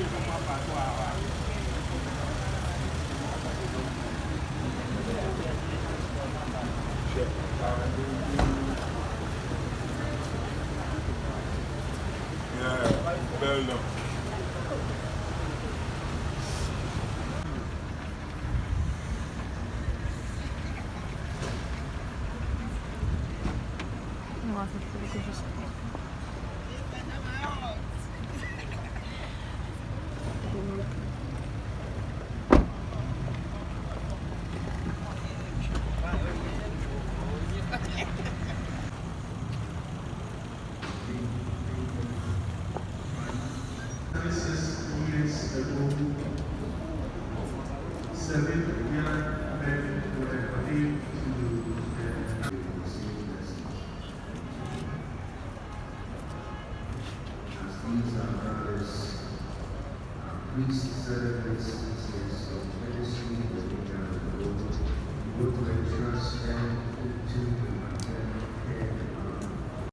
Yeah, well done. Ładnie, to wykorzystam. Services units ago, 7 young men were ordained to the as these are brothers, priests, celebrates,